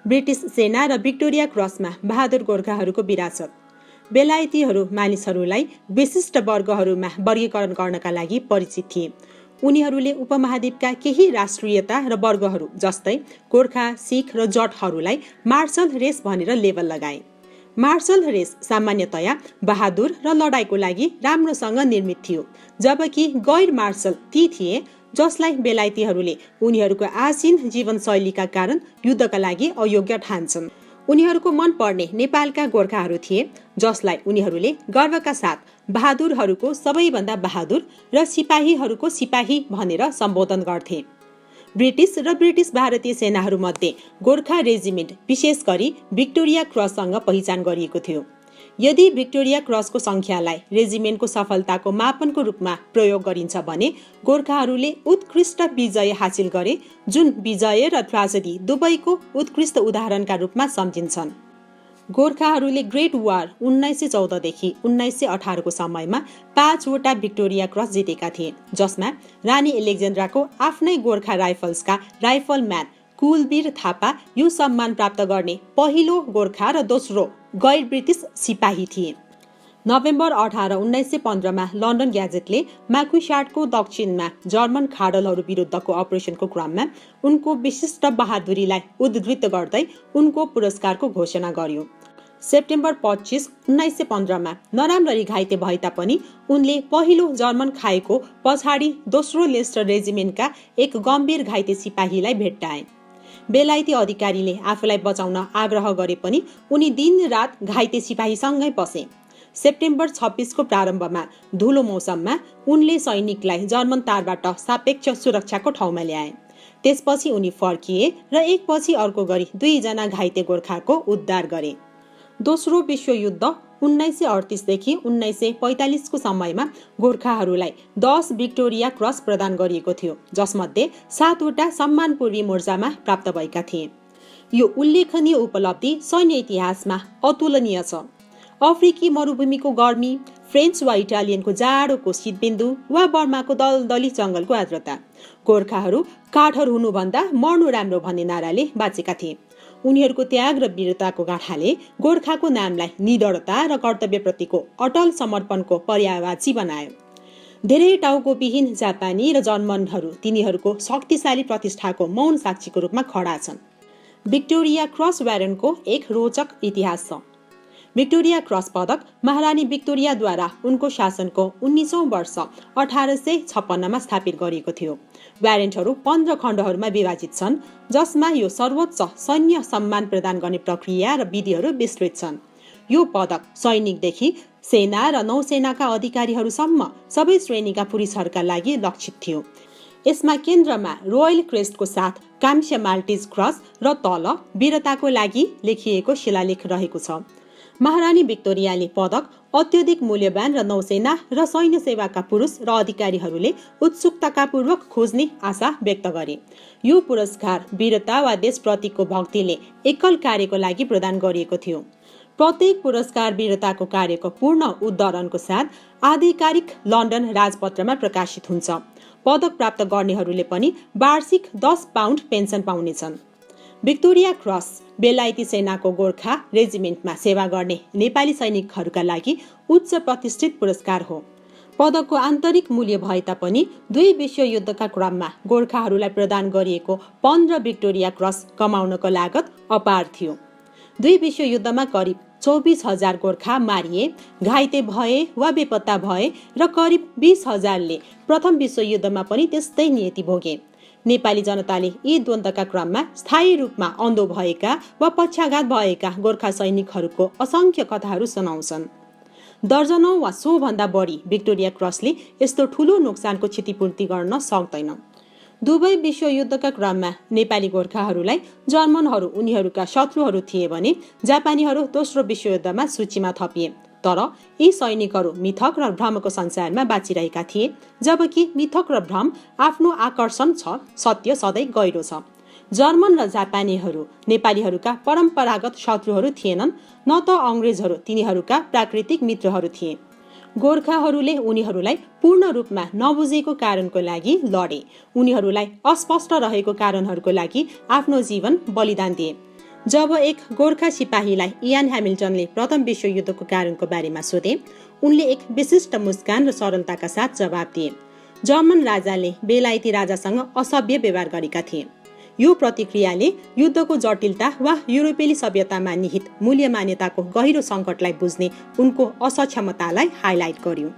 British सेना र Victoria क्रसमा Bahadur गोर्खाहरूको विरासत। बेलायतीहरू मानिसहरूलाई विशिष्ट वर्गहरूमा वर्गीकरण गर्नका लागि परिचित थिए। उनीहरूले उपमहाद्वीपका केही राष्ट्रियता र वर्गहरू जस्तै गोर्खा, सिख र जटहरूलाई मार्शल रेस भनेर लेबल लगाए। मार्शल रेस सामान्यतया बहादुर र लडाईँको लागि राम्रोसँग निर्मित थियो, जबकि गैर मार्शल ती थिए जसलाई बेलायतीहरूले उनीहरूको आसीन जीवनशैलीका कारण युद्धका लागि अयोग्य ठान्छन्। उनीहरूको मन पर्ने नेपालका गोर्खाहरू थिए, जसलाई उनीहरूले गर्वका साथ बहादुरहरूको सबैभन्दा बहादुर र सिपाहीहरूको सिपाही भनेर सम्बोधन गर्थे। ब्रिटिस र ब्रिटिस भारतीय सेनाहरूमध्ये गोर्खा रेजिमेन्ट विशेष गरी भिक्टोरिया क्रससँग पहिचान गरिएको थियो। यदि भिक्टोरिया क्रसको सङ्ख्यालाई रेजिमेन्टको सफलताको मापनको रूपमा प्रयोग गरिन्छ भने गोर्खाहरूले उत्कृष्ट विजय हासिल गरे, जुन विजय र ट्राजेडी दुवैको उत्कृष्ट उदाहरणका रूपमा सम्झिन्छन्। गोर्खाहरूले ग्रेट वार 1914 देखि 1918 को समयमा 5 वटा भिक्टोरिया क्रस जितेका थिए, जसमा रानी एलेक्जेन्ड्राको आफ्नै गोर्खा राइफल्सका राइफलम्यान कुलवीर थापा यो सम्मान प्राप्त गर्ने पहिलो गोर्खा र दोस्रो गैर ब्रिटिस सिपाही थिए। नोभेम्बर 18, 1915 मा लन्डन ग्याजेटले माकुसाटको दक्षिणमा जर्मन खाडलहरू विरुद्धको अपरेसनको क्रममा उनको विशिष्ट बहादुरीलाई उद्धृत गर्दै उनको पुरस्कारको घोषणा गर्यो। सेप्टेम्बर 25, 1915 मा नराम्ररी घाइते भए तापनि उनले पहिलो जर्मन खाएको पछाडि दोस्रो लेस्टर रेजिमेन्टका एक गम्भीर घाइते सिपाहीलाई भेट्टाए। बेलायती अधिकारीले आफूलाई बचाउन आग्रह गरे पनि उनी दिनरात घाइते सिपाहीसँगै बसे। सेप्टेम्बर 26 को प्रारम्भमा धुलो मौसममा उनले सैनिकलाई जर्मन तारबाट सापेक्ष सुरक्षाको ठाउँमा ल्याए। त्यसपछि उनी फर्किए र एकपछि अर्को गरी 2 जना घाइते गोर्खाको उद्धार गरे। दोस्रो विश्वयुद्ध 1938 देखि 1945 को समयमा गोर्खाहरूलाई 10 भिक्टोरिया क्रस प्रदान गरिएको थियो, जसमध्ये 7 वटा सम्मानपूर्वी मोर्चामा प्राप्त भएका थिए। यो उल्लेखनीय उपलब्धि सैन्य इतिहासमा अतुलनीय छ। अफ्रिकी मरुभूमिको गर्मी, फ्रेन्च वा इटालियनको जाडोको शीतबिन्दु वा बर्माको दलदली जङ्गलको आर्द्रता, गोर्खाहरू काठर हुनुभन्दा मर्नु राम्रो भन्ने नाराले बाँचेका थिए। उनीहरूको त्याग र वीरताको गाथाले गोर्खाको नामलाई निडरता र कर्तव्यप्रतिको अटल समर्पणको पर्यायवाची बनायो। धेरै टाउको विहीन जापानी र जर्मनहरू तिनीहरूको शक्तिशाली प्रतिष्ठाको मौन साक्षीको रूपमा खडा छन्। भिक्टोरिया क्रस वारेनको एक रोचक इतिहास छ। भिक्टोरिया क्रस पदक महारानी भिक्टोरियाद्वारा उनको शासनको 19औं वर्ष 1856 मा स्थापित गरिएको थियो। वारेन्टहरू 15 खण्डहरूमा विभाजित छन्, जसमा यो सर्वोच्च सैन्य सम्मान प्रदान गर्ने प्रक्रिया र विधिहरू विस्तृत छन्। यो पदक सैनिकदेखि सेना र नौसेनाका अधिकारीहरूसम्म सबै श्रेणीका पुरुषहरूका लागि लक्षित थियो। यसमा केन्द्रमा रोयल क्रेस्टको साथ काम्स्य माल्टिज क्रस र तल वीरताको लागि लेखिएको शिलालेख रहेको छ। महारानी भिक्टोरियाले पदक अत्यधिक मूल्यवान र नौसेना र सैन्य सेवाका पुरुष र अधिकारीहरूले उत्सुकतापूर्वक खोज्ने आशा व्यक्त गरे। यो पुरस्कार वीरता वा देशप्रतिको भक्तिले एकल कार्यको लागि प्रदान गरिएको थियो। प्रत्येक पुरस्कार वीरताको कार्यको पूर्ण उद्धरणको साथ आधिकारिक लन्डन राजपत्रमा प्रकाशित हुन्छ। पदक प्राप्त गर्नेहरूले पनि वार्षिक 10 पाउन्ड पेन्सन पाउनेछन्। भिक्टोरिया क्रस बेलायती सेनाको गोर्खा रेजिमेन्टमा सेवा गर्ने नेपाली सैनिकहरूका लागि उच्च प्रतिष्ठित पुरस्कार हो। पदकको आन्तरिक मूल्य भए तापनि 2 विश्वयुद्धका क्रममा गोर्खाहरूलाई प्रदान गरिएको 15 भिक्टोरिया क्रस कमाउनको लागत अपार थियो। 2 विश्वयुद्धमा करिब 24,000 गोर्खा मारिए, घाइते भए वा बेपत्ता भए र करिब 20,000ले प्रथम विश्वयुद्धमा पनि त्यस्तै नियति भोगे। नेपाली जनताले यी द्वन्द्वका क्रममा स्थायी रूपमा अन्धो भएका वा पक्षाघात भएका गोर्खा सैनिकहरूको असंख्य कथाहरू सुनाउँछन्। दर्जनौं वा सोभन्दा बढी भिक्टोरिया क्रसले यस्तो ठूलो नोक्सानको क्षतिपूर्ति गर्न सक्दैन। दुवै विश्वयुद्धका क्रममा नेपाली गोर्खाहरूलाई जर्मनहरू उनीहरूका शत्रुहरू थिए भने जापानीहरू दोस्रो विश्वयुद्धमा सूचीमा थपिए। तर यी सैनिकहरू मिथक र भ्रमको संसारमा बाँचिरहेका थिए, जबकि मिथक र भ्रम आफ्नो आकर्षण छ, सत्य सधैँ गहिरो छ। जर्मन र जापानीहरू नेपालीहरूका परम्परागत शत्रुहरू थिएनन्, न त अङ्ग्रेजहरू तिनीहरूका प्राकृतिक मित्रहरू थिए। गोर्खाहरूले उनीहरूलाई पूर्ण रूपमा नबुझेको कारणको लागि लडे, उनीहरूलाई अस्पष्ट रहेको कारणहरूको लागि आफ्नो जीवन बलिदान दिए। जब एक गोर्खा सिपाहीलाई इयान ह्यामिल्टनले प्रथम विश्वयुद्धको कारणको बारेमा सोधे, उनले एक विशिष्ट मुस्कान र सरलताका साथ जवाब दिए। जर्मन राजाले बेलायती राजासँग असभ्य व्यवहार गरेका थिए। यो प्रतिक्रियाले युद्धको जटिलता वा युरोपेली सभ्यतामा निहित मूल्य मान्यताको गहिरो सङ्कटलाई बुझ्ने उनको असक्षमतालाई हाइलाइट गर्यो।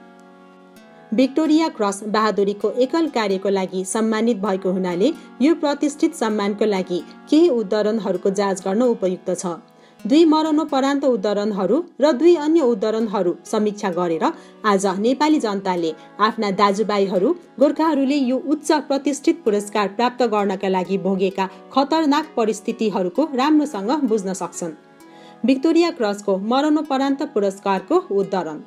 भिक्टोरिया क्रस बहादुरीको एकल कार्यको लागि सम्मानित भएको हुनाले यो प्रतिष्ठित सम्मानको लागि केही उद्धरणहरूको जाँच गर्न उपयुक्त छ। 2 मरणोपरान्त उद्धरणहरू र 2 अन्य उद्धरणहरू समीक्षा गरेर आज नेपाली जनताले आफ्ना दाजुभाइहरू गोर्खाहरूले यो उच्च प्रतिष्ठित पुरस्कार प्राप्त गर्नका लागि भोगेका खतरनाक परिस्थितिहरूको राम्रोसँग बुझ्न सक्छन्। भिक्टोरिया क्रसको मरणोपरान्त पुरस्कारको उद्धरण।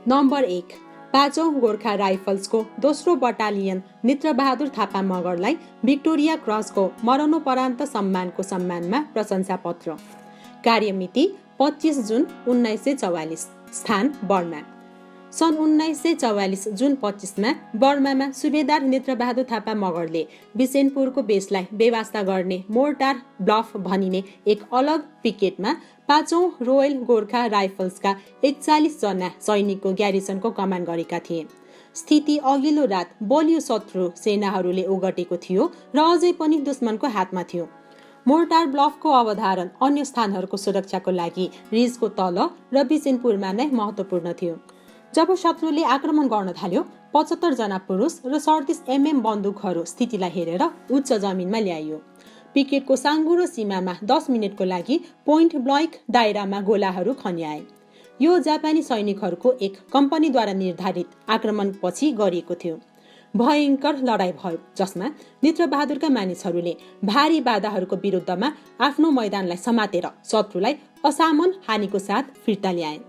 नम्बर 1, 5औं गोर्खा राइफल्सको 2रो बटालियन नेत्रबहादुर थापा मगरलाई भिक्टोरिया क्रसको मरणोपरान्त सम्मानको सम्मानमा प्रशंसा पत्र। कार्यमिति 25 जुन 1944। स्थान बर्मा। सन् 1944 जुन 25मा बर्मामा सुबेदार नेत्रबहादुर थापा मगरले बिसेनपुरको बेसलाई बेवास्ता गर्ने मोर्टार ब्लफ भनिने एक अलग पिकेटमा 5औं रोयल गोर्खा राइफल्सका 41 जना सैनिकको ग्यारिसनको कमान गरेका थिए। स्थिति अघिल्लो रात बलियो शत्रु सेनाहरूले ओगटेको थियो र अझै पनि दुश्मनको हातमा थियो। मोर्टार ब्लफको अवधारण अन्य स्थानहरूको सुरक्षाको लागि रिजको तल र बिसेनपुरमा नै महत्त्वपूर्ण थियो। जब शत्रुले आक्रमण गर्न थाल्यो, 75 जना पुरुष र 37 mm बन्दुकहरू स्थितिलाई हेरेर उच्च जमिनमा ल्याइयो। पिकेटको साङ्गुरो सीमामा 10 मिनेटको लागि पोइन्ट ब्लैंक दायरामा गोलाहरू खन्याए। यो जापानी सैनिकहरूको एक कम्पनीद्वारा निर्धारित आक्रमणपछि गरिएको थियो। भयङ्कर लडाईँ भयो जसमा नेत्रबहादुरका मानिसहरूले भारी बाधाहरूको विरुद्धमा आफ्नो मैदानलाई समातेर शत्रुलाई असामन हानिको साथ फिर्ता ल्याए।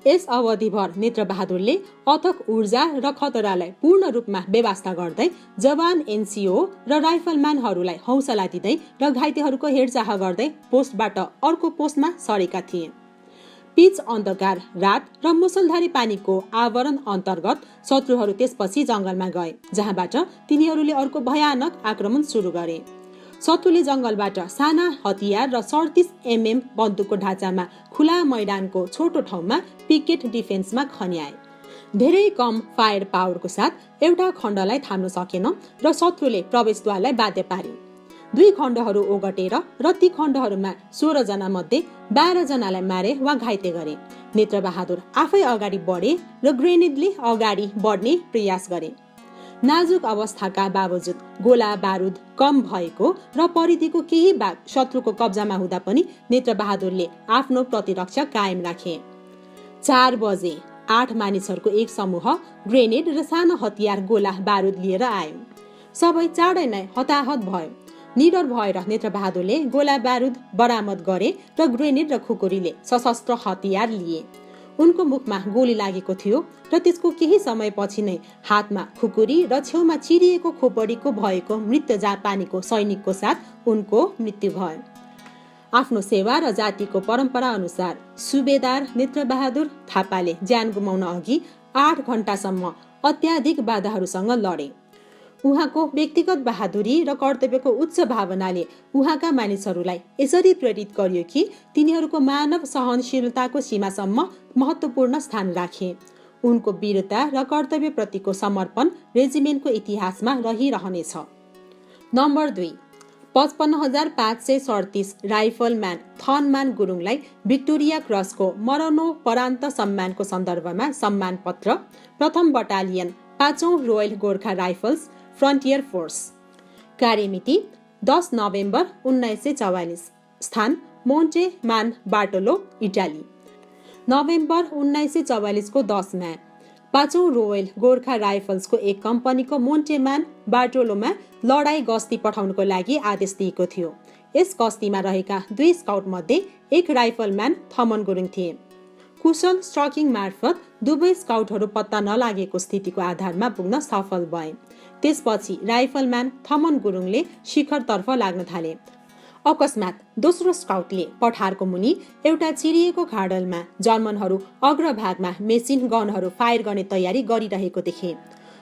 यस अवधिभर नेत्रबहादुरले अथक ऊर्जा र खतरालाई पूर्ण रूपमा बेवास्ता गर्दै जवान एनसिओ र राइफलम्यानहरूलाई हौसला दिँदै र घाइतेहरूको हेरचाह गर्दै पोस्टबाट अर्को पोस्टमा सरेका थिए। पिच अन्धकार रात र मुसलधारी पानीको आवरण अन्तर्गत शत्रुहरू त्यसपछि जङ्गलमा गए, जहाँबाट तिनीहरूले अर्को भयानक आक्रमण सुरु गरे। शत्रुले जङ्गलबाट साना हतियार र 37 mm बन्दुकको ढाँचामा खुला मैदानको छोटो ठाउँमा पिकेट डिफेन्समा खन्याए। धेरै कम फायर पावरको साथ एउटा खण्डलाई थाम्न सकेन र शत्रुले प्रवेशद्वारलाई बाध्य पार्यो। 2 खण्डहरू ओगटेर र ती खण्डहरूमा 16 जना मध्ये 12 जनालाई मारे वा घाइते गरे। नेत्रबहादुर आफै अगाडि बढे र ग्रेनेडले अगाडि बढ्ने प्रयास गरे। नाजुक अवस्थाका बावजुद गोला बारुद कम भएको र परिधिको केही भाग शत्रुको कब्जामा हुँदा पनि नेत्रबहादुरले आफ्नो प्रतिरक्षा कायम राखे। 4 बजे 8 मानिसहरूको एक समूह ग्रेनेड र सानो हतियार गोला बारुद लिएर आयो। सबै चाँडै नै हताहत भयो। निडर भएर नेत्रबहादुरले गोला बारुद बरामद गरे र ग्रेनेड र खुकुरीले सशस्त्र हतियार लिए। उनको मुखमा गोली लागेको थियो र त्यसको केही समयपछि नै हातमा खुकुरी र छेउमा चिरिएको खोपडीको भएको मृत जापानीको सैनिकको साथ उनको मृत्यु भयो। आफ्नो सेवा र जातिको परम्परा अनुसार सुबेदार नेत्रबहादुर थापाले ज्यान गुमाउन अघि 8 घण्टासम्म अत्याधिक बाधाहरूसँग लडे। उहाँको व्यक्तिगत बहादुरी र कर्तव्यको उच्च भावनाले उहाँका मानिसहरूलाई यसरी प्रेरित गरियो कि तिनीहरूको मानव सहनशीलताको सीमासम्म महत्त्वपूर्ण स्थान राखे। उनको वीरता र कर्तव्यप्रतिको समर्पण रेजिमेन्टको इतिहासमा रहिरहनेछ। नम्बर 2, 55,537 राइफलम्यान थनमान गुरुङलाई भिक्टोरिया क्रसको मरणोपरान्त सम्मानको सन्दर्भमा सम्मान पत्र। प्रथम बटालियन 5औं royal Gorkha rifles frontier force. कार्यमिति 10 नोभेम्बर 1944। स्थान मोन्टे मान बार्टोलो, इटाली। नोभेम्बर 1944 को 10 मा 5औं रोयल गोर्खा राइफल्सको एक कम्पनीको मोन्टेमान बार्टोलोमा लडाई गस्ती पठाउनको लागि आदेश दिएको थियो। यस गस्तीमा रहेका 2 स्काउट मध्ये एक राइफलम्यान थमन गुरुङ थिए। कुशल स्ट्रकिङ मार्फत दुवै स्काउटहरू पत्ता नलागेको स्थितिको आधारमा पुग्न सफल भए। त्यसपछि राइफलम्यान थमन गुरुङले शिखरतर्फ लाग्न थाले। अकस्मात दोस्रो स्काउटले पठारको मुनि एउटा चिरिएको खाडलमा जर्मनहरू अग्रभागमा मेसिन गनहरू फायर गर्ने तयारी गरिरहेको देखे।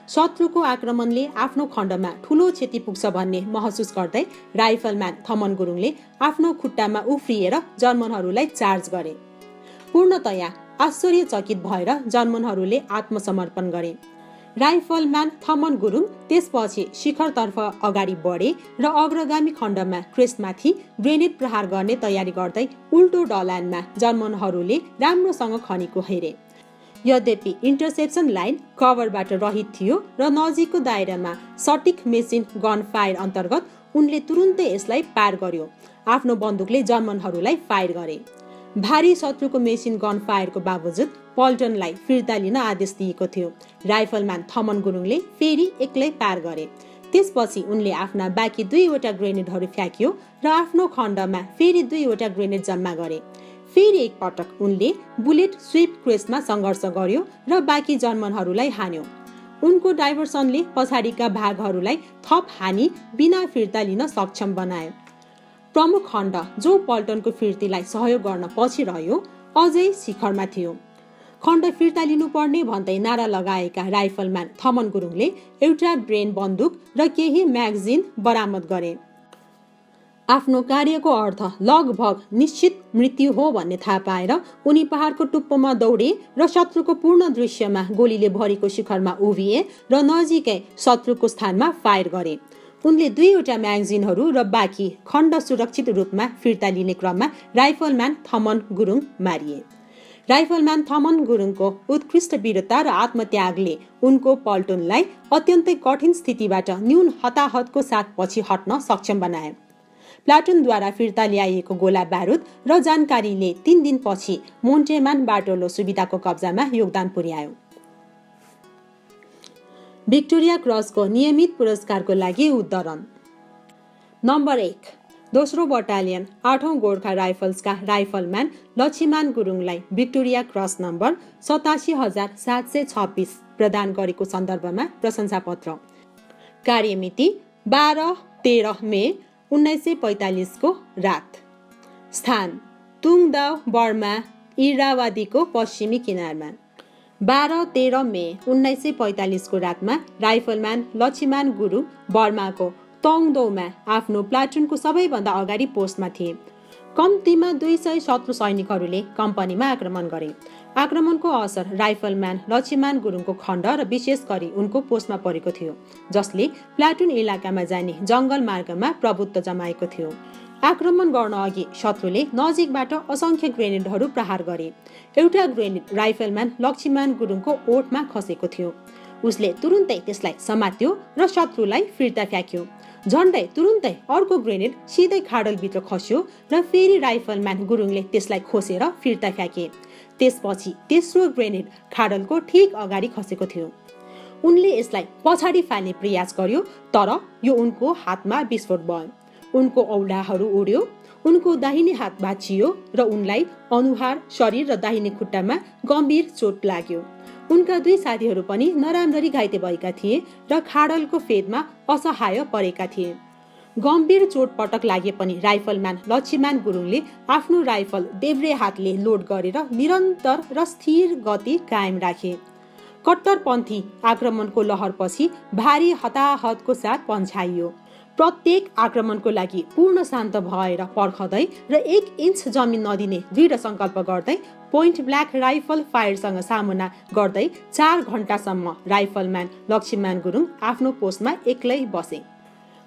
शत्रुको आक्रमणले आफ्नो खण्डमा ठूलो क्षति पुग्छ भन्ने महसुस गर्दै राइफलम्यान थमन गुरुङले आफ्नो खुट्टामा उफ्रिएर जर्मनहरूलाई चार्ज गरे। पूर्णतया आश्चर्यचकित भएर जर्मनहरूले आत्मसमर्पण गरे। राइफलम्यान थमन गुरुङ त्यसपछि शिखरतर्फ अगाडि बढे र अग्रगामी खण्डमा क्रेस्टमाथि ग्रेनेड प्रहार गर्ने तयारी गर्दै उल्टो ढलानमा जर्मनहरूले राम्रोसँग खनेको हेरे। यद्यपि इन्टरसेप्सन लाइन कभरबाट रहित थियो र नजिकको दायरामा सटिक मेसिन गन फायर अन्तर्गत उनले तुरुन्तै यसलाई पार गर्यो। आफ्नो बन्दुकले जर्मनहरूलाई फायर गरे। भारी शत्रुको मेसिन गन फायरको बावजुद पल्टनलाई फिर्ता लिन आदेश दिएको थियो। राइफलम्यान थमन गुरुङले फेरि एक्लै पार गरे। त्यसपछि उनले आफ्ना बाँकी 2वटा ग्रेनेडहरू फ्याँक्यो र आफ्नो खण्डमा फेरि 2वटा ग्रेनेड जम्मा गरे। फेरि एक पटक उनले बुलेट स्विप क्रेस्टमा सङ्घर्ष गर्यो र बाँकी जर्मनहरूलाई हान्यो। उनको डाइभर्सनले पछाडिका भागहरूलाई थप हानी बिना फिर्ता लिन सक्षम बनायो। प्रमुख खण्ड जो पल्टनको फिर्तीलाई सहयोग गर्न पछि रह्यो अझै शिखरमा थियो। खण्ड फिर्ता लिनुपर्ने भन्दै नारा लगाएका राइफलम्यान थमन गुरुङले एउटा ब्रेन बन्दुक र केही म्यागजिन बरामद गरे। आफ्नो कार्यको अर्थ लगभग निश्चित मृत्यु हो भन्ने थाहा पाएर उनी पहाडको टुप्पोमा दौडे र शत्रुको पूर्ण दृश्यमा गोलीले भरेको शिखरमा उभिए र नजिकै शत्रुको स्थानमा फायर गरे। उनले 2वटा म्यागजिनहरू र बाँकी खण्ड सुरक्षित रूपमा फिर्ता लिने क्रममा राइफलम्यान थमन गुरुङ मारिए। राइफलम्यान थमन गुरुङको उत्कृष्ट वीरता र आत्मत्यागले उनको पल्टनलाई अत्यन्तै कठिन स्थितिबाट न्यून हताहतको साथ पछि हट्न सक्षम बनाए। प्लाटुनद्वारा फिर्ता ल्याइएको गोला बारुद र जानकारीले 3 दिनपछि मोन्टेमान बाटोलो सुविधाको कब्जामा योगदान पुर्यायो। भिक्टोरिया क्रसको नियमित पुरस्कारको लागि उद्धरण। नम्बर 1, दोस्रो बटालियन 8औं गोर्खा राइफल्सका राइफलम्यान लक्ष्मीमान गुरुङलाई भिक्टोरिया क्रस नम्बर 87,726 प्रदान गरेको सन्दर्भमा प्रशंसापत्र। कार्यमिति 12-13 मे 1945 को रात। स्थान तुङदाव बर्मा इरावादीको पश्चिमी किनारमा। 12-13 मे 1945 को रातमा राइफलम्यान लक्ष्मीमान गुरुङ बर्माको तोङदोमा आफ्नो प्लाटुनको सबैभन्दा अगाडि पोस्टमा थिए। कम्तीमा 200 शत्रु सैनिकहरूले कम्पनीमा आक्रमण गरे। आक्रमणको असर राइफलम्यान लक्ष्मीमान गुरुङको खण्ड र विशेष गरी उनको पोस्टमा परेको थियो, जसले प्लाटुन इलाकामा जाने जङ्गल मार्गमा प्रभुत्व जमाएको थियो। आक्रमण गर्न अघि शत्रुले नजिकबाट असंख्य ग्रेनेडहरू प्रहार गरे। एउटा ग्रेनेड राइफलम्यान लक्ष्मीमान गुरुङको ओठमा खसेको थियो। उसले तुरुन्तै त्यसलाई समात्यो र शत्रुलाई फिर्ता फ्याँक्यो। झन्डै तुरुन्तै अर्को ग्रेनेड सिधै खाडलभित्र खस्यो र फेरि राइफलम्यान गुरुङले त्यसलाई खोसेर फिर्ता फ्याँके। त्यसपछि तेस्रो ग्रेनेड खाडलको ठिक अगाडि खसेको थियो। उनले यसलाई पछाडि फाल्ने प्रयास गर्यो, तर यो उनको हातमा विस्फोट भयो। उनको औलाहरू उड्यो, उनको दाहिने हात भाँचियो र उनलाई अनुहार, शरीर र दाहिने खुट्टामा गम्भीर चोट लाग्यो। उनका 2 साथीहरू पनि नराम्ररी घाइते भएका थिए र खाडलको फेदमा असहाय परेका थिए। गम्भीर चोटपटक लागे पनि राइफलम्यान लक्ष्मीमान गुरुङले आफ्नो राइफल देब्रे हातले लोड गरेर निरन्तर र स्थिर गति कायम राखे। कट्टरपन्थी आक्रमणको लहरपछि भारी हताहतको साथ पन्छाइयो। प्रत्येक आक्रमणको लागि पूर्ण शान्त भएर पर्खदै र 1 इन्च जमिन नदिने दृढ संकल्प गर्दै पोइन्ट ब्ल्याक राइफल फायरसँग सामना गर्दै 4 घण्टासम्म राइफलम्यान लक्ष्मीमान गुरुङ आफ्नो पोस्टमा एक्लै बसे।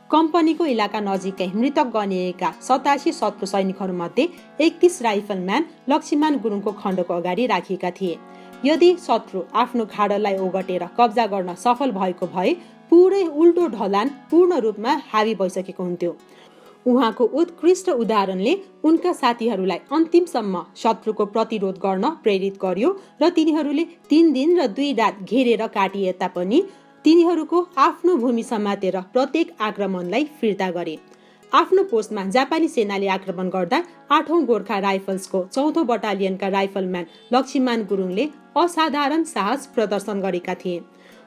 कम्पनीको इलाका नजिकै मृतक गनिएका 87 शत्रु सैनिकहरूमध्ये 31 राइफलम्यान लक्ष्मीमान गुरुङको खण्डको अगाडि राखिएका थिए। यदि शत्रु आफ्नो खाडललाई ओगटेर कब्जा गर्न सफल भएको भए पुरै उल्टो ढलान पूर्ण रूपमा हावी भइसकेको हुन्थ्यो। उहाँको उत्कृष्ट उदाहरणले उनका साथीहरूलाई अन्तिमसम्म शत्रुको प्रतिरोध गर्न प्रेरित गर्यो र तिनीहरूले 3 दिन र 2 रात घेरेर काटिए तापनि तिनीहरूको आफ्नो भूमि समातेर प्रत्येक आक्रमणलाई फिर्ता गरे। आफ्नो पोस्टमा जापानी सेनाले आक्रमण गर्दा 8औं गोर्खा राइफल्सको 4औं बटालियनका राइफलम्यान लक्ष्मीमान गुरुङले असाधारण साहस प्रदर्शन गरेका थिए।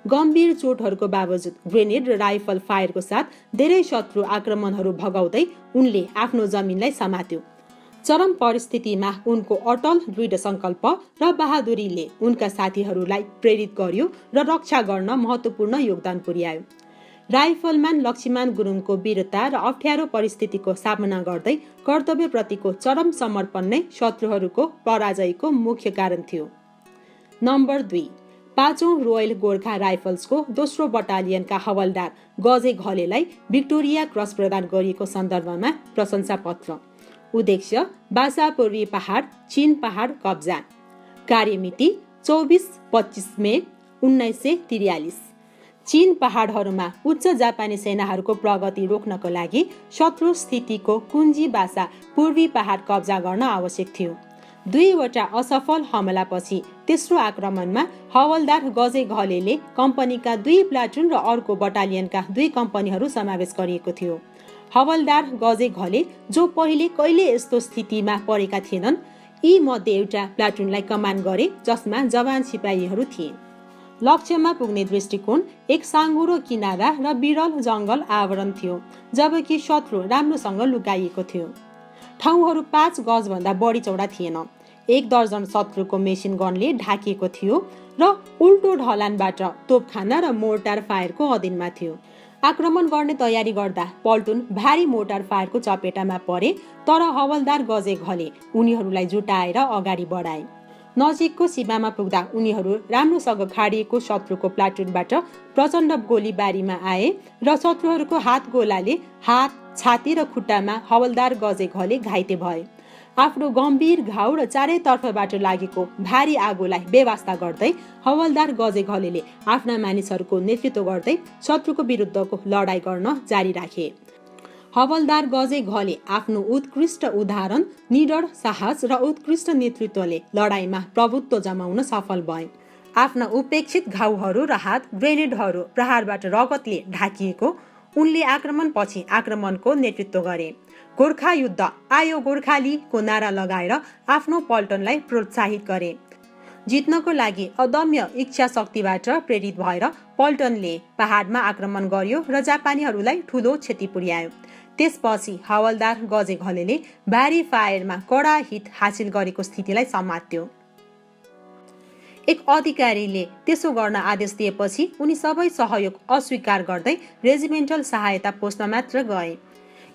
गम्भीर चोटहरूको बावजुद ग्रेनेड र राइफल फायरको साथ धेरै शत्रु आक्रमणहरू भगाउँदै उनले आफ्नो जमिनलाई समात्यो। चरम परिस्थितिमा उनको अटल दृढ सङ्कल्प र बहादुरीले उनका साथीहरूलाई प्रेरित गर्यो र रक्षा गर्न महत्त्वपूर्ण योगदान पुर्यायो। राइफलम्यान लक्ष्मीमान गुरुङको वीरता र अप्ठ्यारो परिस्थितिको सामना गर्दै कर्तव्यप्रतिको चरम समर्पण नै शत्रुहरूको पराजयको मुख्य कारण थियो। नम्बर 2, 5औं रोयल गोर्खा राइफल्सको दोस्रो बटालियनका हवलदार गजे घलेलाई भिक्टोरिया क्रस प्रदान गरिएको सन्दर्भमा प्रशंसा पत्र। उद्देश्य बासा पूर्वी पहाड चीन पहाड कब्जा। कार्यमिति 24-25 मे 1943। चीन पहाडहरूमा उच्च जापानी सेनाहरूको प्रगति रोक्नको लागि शत्रु स्थितिको कुञ्जी बासा पूर्वी पहाड कब्जा गर्न आवश्यक थियो। 2वटा असफल हमलापछि तेस्रो आक्रमणमा हवलदार गजे घलेले कम्पनीका 2 प्लाटुन र अर्को बटालियनका 2 कम्पनीहरू समावेश गरिएको थियो। हवलदार गजे घले जो पहिले कहिले यस्तो स्थितिमा परेका थिएनन्, यी मध्ये एउटा प्लाटुनलाई कमान गरे जसमा जवान सिपाहीहरू थिए। लक्ष्यमा पुग्ने दृष्टिकोण एक साँघुरो किनारा र विरल जङ्गल आवरण थियो, जबकि शत्रु राम्रोसँग लुकाइएको थियो। ठाउँहरू 5 गजभन्दा बढी चौडा थिएन। 1 दर्जन शत्रुको मेसिन गनले ढाकिएको थियो र उल्टो ढलानबाट तोपखाना र मोर्टार फायरको अधीनमा थियो। आक्रमण गर्ने तयारी गर्दा पल्टुन भारी मोर्टार फायरको चपेटामा परे, तर हवलदार गजे घले उनीहरूलाई जुटाएर अगाडि बढाए। नजिकको सीमामा पुग्दा उनीहरू राम्रोसँग खाडिएको शत्रुको प्लाटुनबाट प्रचण्ड गोलीबारीमा आए र शत्रुहरूको हात गोलाले हात, छाती र खुट्टामा हवलदार गजे घले घाइते भए। आफ्नो गम्भीर घाउ र चारैतर्फबाट लागेको भारी आगोलाई बेवास्ता गर्दै हवलदार गजे घलेले आफ्ना मानिसहरूको नेतृत्व गर्दै शत्रुको विरुद्धको लडाईँ गर्न जारी राखे। हवलदार गजे घले आफ्नो उत्कृष्ट उदाहरण, निडर साहस र उत्कृष्ट नेतृत्वले लडाईँमा प्रभुत्व जमाउन सफल भए। आफ्ना उपेक्षित घाउहरू र हात ग्रेनेडहरू प्रहारबाट रगतले ढाकिएको उनले आक्रमणपछि आक्रमणको नेतृत्व गरे। गोर्खा युद्ध आयो गोर्खालीको नारा लगाएर आफ्नो पल्टनलाई प्रोत्साहित गरे। जित्नको लागि अदम्य इच्छा शक्तिबाट प्रेरित भएर पल्टनले पहाडमा आक्रमण गर्यो र जापानीहरूलाई ठूलो क्षति पुर्यायो। त्यसपछि हवलदार गजे घलेले भारी फायरमा कडा हिट हासिल गरेको स्थितिलाई समात्यो। एक अधिकारीले त्यसो गर्न आदेश दिएपछि उनी सबै सहयोग अस्वीकार गर्दै रेजिमेन्टल सहायता पोस्टमा मात्र गए।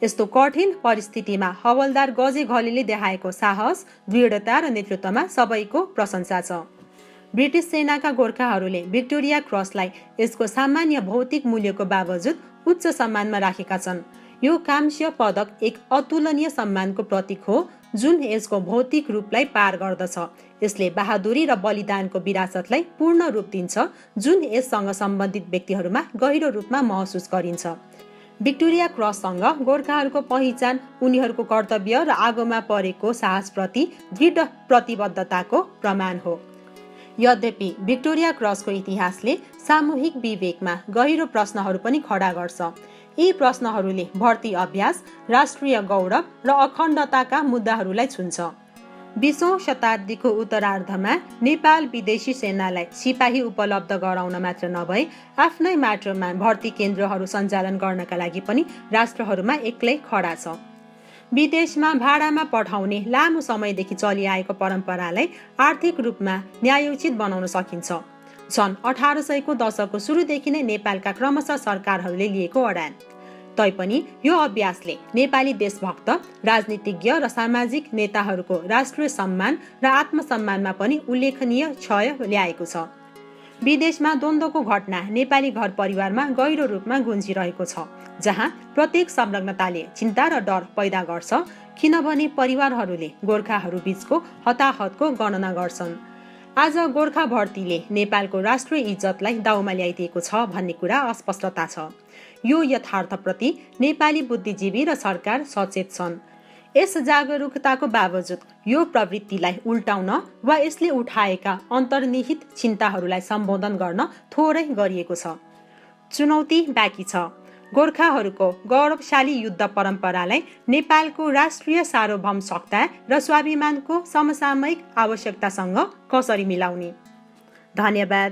यस्तो कठिन परिस्थितिमा हवलदार गजे घलेले देखाएको साहस, दृढता र नेतृत्वमा सबैको प्रशंसा छ। ब्रिटिस सेनाका गोर्खाहरूले भिक्टोरिया क्रसलाई यसको सामान्य भौतिक मूल्यको बावजुद उच्च सम्मानमा राखेका छन्। यो कांस्य पदक एक अतुलनीय सम्मानको प्रतीक हो जुन यसको भौतिक रूपलाई पार गर्दछ। यसले बहादुरी र बलिदानको विरासतलाई पूर्ण रूप दिन्छ जुन यससँग सम्बन्धित व्यक्तिहरूमा गहिरो रूपमा महसुस गरिन्छ। भिक्टोरिया क्रससँग गोर्खाहरूको पहिचान उनीहरूको कर्तव्य र आगोमा परेको साहसप्रति दृढ प्रतिबद्धताको प्रमाण हो। यद्यपि भिक्टोरिया क्रसको इतिहासले सामूहिक विवेकमा गहिरो प्रश्नहरू पनि खडा गर्छ। यी प्रश्नहरूले भर्ती अभ्यास, राष्ट्रिय गौरव र अखण्डताका मुद्दाहरूलाई छुन्छ। 20औं शताब्दीको उत्तरार्धमा नेपाल विदेशी सेनालाई सिपाही उपलब्ध गराउन मात्र नभई आफ्नै माटोमा भर्ती केन्द्रहरू सञ्चालन गर्नका लागि पनि राष्ट्रहरूमा एक्लै खडा छ। विदेशमा भाडामा पठाउने लामो समयदेखि चलिआएको परम्परालाई आर्थिक रूपमा न्यायोचित बनाउन सकिन्छ। सन् 1800 को दशकको सुरुदेखि नै नेपालका क्रमशः सरकारहरूले लिएको अडान। तैपनि यो अभ्यासले नेपाली देशभक्त, राजनीतिज्ञ र सामाजिक नेताहरूको राष्ट्रिय सम्मान र आत्मसम्मानमा पनि उल्लेखनीय क्षय ल्याएको छ। विदेशमा द्वन्द्वको घटना नेपाली घर परिवारमा गहिरो रूपमा गुन्जिरहेको छ, जहाँ प्रत्येक संलग्नताले चिन्ता र डर पैदा गर्छ, किनभने परिवारहरूले गोर्खाहरू बीचको हताहतको गणना गर्छन्। आज गोर्खा भर्तीले नेपालको राष्ट्रिय इज्जतलाई दाउमा ल्याइदिएको छ भन्ने कुरा अस्पष्टता छ। यो यथार्थप्रति नेपाली बुद्धिजीवी र सरकार सचेत छन्। यस जागरुकताको बावजुद यो प्रवृत्तिलाई उल्टाउन वा यसले उठाएका अन्तर्निहित चिन्ताहरूलाई सम्बोधन गर्न थोरै गरिएको छ। चुनौती बाँकी छ। गोर्खाहरूको गौरवशाली युद्ध परम्परालाई नेपालको राष्ट्रिय सार्वभौमशक्ति र स्वाभिमानको समसामयिक आवश्यकतासँग कसरी मिलाउने? धन्यवाद।